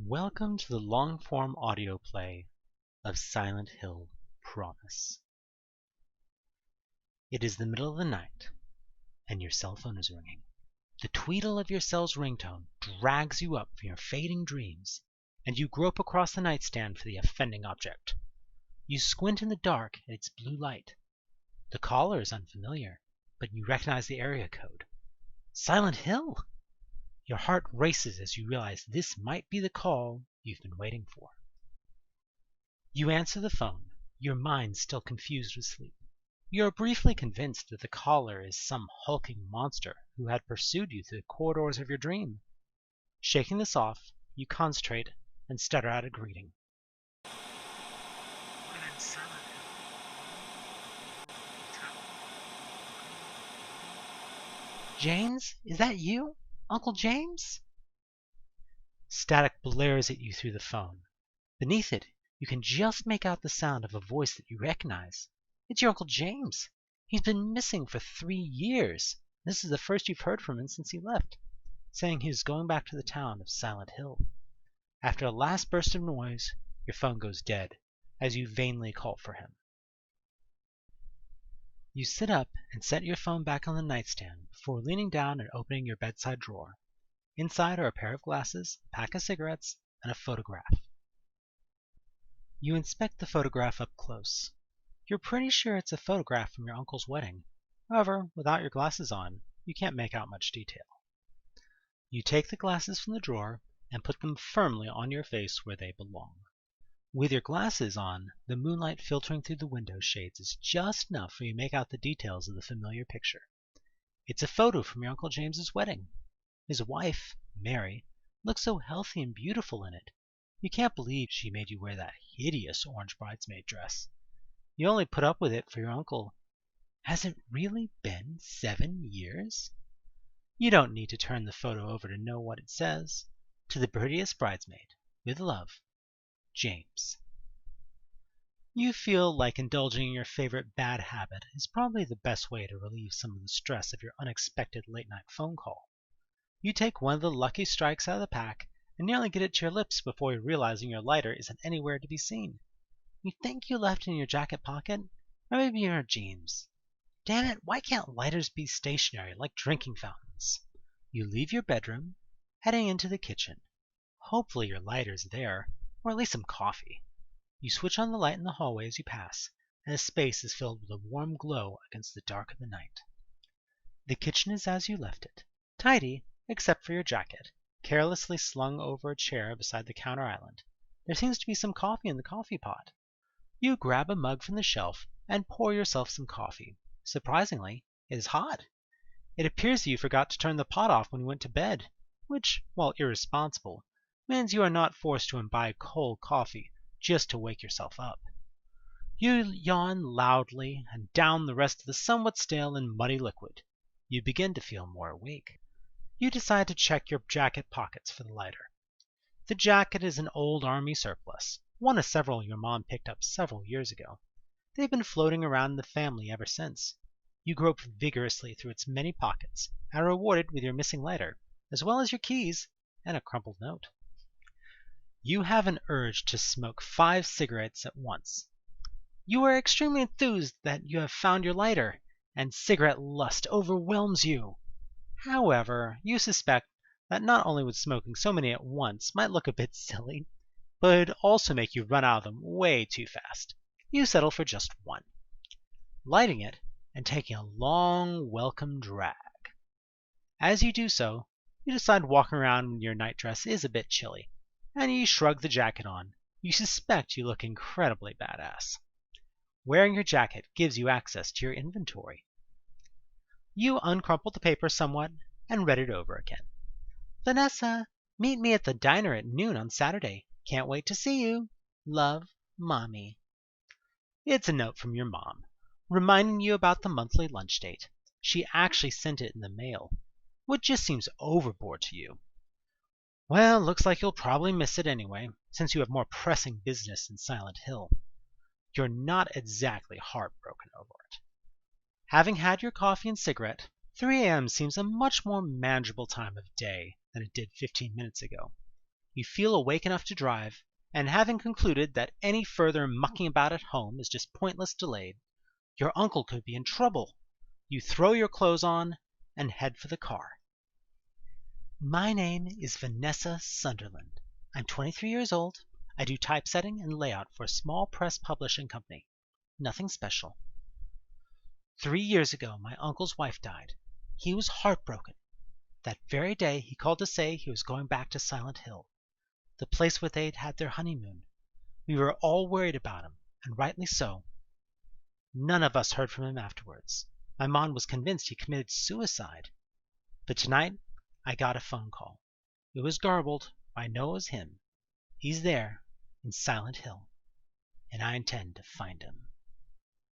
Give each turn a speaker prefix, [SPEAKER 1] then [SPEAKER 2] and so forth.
[SPEAKER 1] Welcome to the long-form audio play of Silent Hill Promise. It is the middle of the night, and your cell phone is ringing. The tweedle of your cell's ringtone drags you up from your fading dreams, and you grope across the nightstand for the offending object. You squint in the dark at its blue light. The caller is unfamiliar, but you recognize the area code. Silent Hill! Your heart races as you realize this might be the call you've been waiting for. You answer the phone, your mind still confused with sleep. You are briefly convinced that the caller is some hulking monster who had pursued you through the corridors of your dream. Shaking this off, you concentrate and stutter out a greeting. James, is that you? Uncle James? Static blares at you through the phone. Beneath it, you can just make out the sound of a voice that you recognize. It's your Uncle James. He's been missing for 3 years. This is the first you've heard from him since he left, saying he was going back to the town of Silent Hill. After a last burst of noise, your phone goes dead as you vainly call for him. You sit up and set your phone back on the nightstand before leaning down and opening your bedside drawer. Inside are a pair of glasses, a pack of cigarettes, and a photograph. You inspect the photograph up close. You're pretty sure it's a photograph from your uncle's wedding. However, without your glasses on, you can't make out much detail. You take the glasses from the drawer and put them firmly on your face where they belong. With your glasses on, the moonlight filtering through the window shades is just enough for you to make out the details of the familiar picture. It's a photo from your Uncle James's wedding. His wife, Mary, looks so healthy and beautiful in it. You can't believe she made you wear that hideous orange bridesmaid dress. You only put up with it for your uncle. Has it really been 7 years? You don't need to turn the photo over to know what it says. To the prettiest bridesmaid, with love, James. You feel like indulging in your favorite bad habit is probably the best way to relieve some of the stress of your unexpected late-night phone call. You take one of the lucky strikes out of the pack and nearly get it to your lips before realizing your lighter isn't anywhere to be seen. You think you left it in your jacket pocket, or maybe in your jeans. Damn it, why can't lighters be stationary like drinking fountains? You leave your bedroom, heading into the kitchen. Hopefully your lighter's there, or at least some coffee. You switch on the light in the hallway as you pass, and the space is filled with a warm glow against the dark of the night. The kitchen is as you left it, tidy except for your jacket, carelessly slung over a chair beside the counter island. There seems to be some coffee in the coffee pot. You grab a mug from the shelf and pour yourself some coffee. Surprisingly, it is hot. It appears that you forgot to turn the pot off when you went to bed, which, while irresponsible, means you are not forced to imbibe cold coffee just to wake yourself up. You yawn loudly and down the rest of the somewhat stale and muddy liquid. You begin to feel more awake. You decide to check your jacket pockets for the lighter. The jacket is an old army surplus, one of several your mom picked up several years ago. They've been floating around in the family ever since. You grope vigorously through its many pockets and are rewarded with your missing lighter, as well as your keys and a crumpled note. You have an urge to smoke 5 cigarettes at once. You are extremely enthused that you have found your lighter, and cigarette lust overwhelms you. However, you suspect that not only would smoking so many at once might look a bit silly, but it would also make you run out of them way too fast. You settle for just 1. Lighting it and taking a long, welcome drag. As you do so, you decide walking around in your night dress is a bit chilly, and you shrug the jacket on. You suspect you look incredibly badass. Wearing your jacket gives you access to your inventory. You uncrumple the paper somewhat and read it over again. Vanessa, meet me at the diner at noon on Saturday. Can't wait to see you. Love, Mommy. It's a note from your mom, reminding you about the monthly lunch date. She actually sent it in the mail, which just seems overboard to you. Well, looks like you'll probably miss it anyway, since you have more pressing business in Silent Hill. You're not exactly heartbroken over it. Having had your coffee and cigarette, 3 a.m. seems a much more manageable time of day than it did 15 minutes ago. You feel awake enough to drive, and having concluded that any further mucking about at home is just pointless delay, your uncle could be in trouble. You throw your clothes on and head for the car. My name is Vanessa Sunderland. I'm 23 years old. I do typesetting and layout for a small press publishing company. Nothing special. 3 years ago, my uncle's wife died. He was heartbroken. That very day, he called to say he was going back to Silent Hill, the place where they'd had their honeymoon. We were all worried about him, and rightly so. None of us heard from him afterwards. My mom was convinced he committed suicide. But tonight, I got a phone call. It was garbled, but I know it was him. He's there, in Silent Hill, and I intend to find him.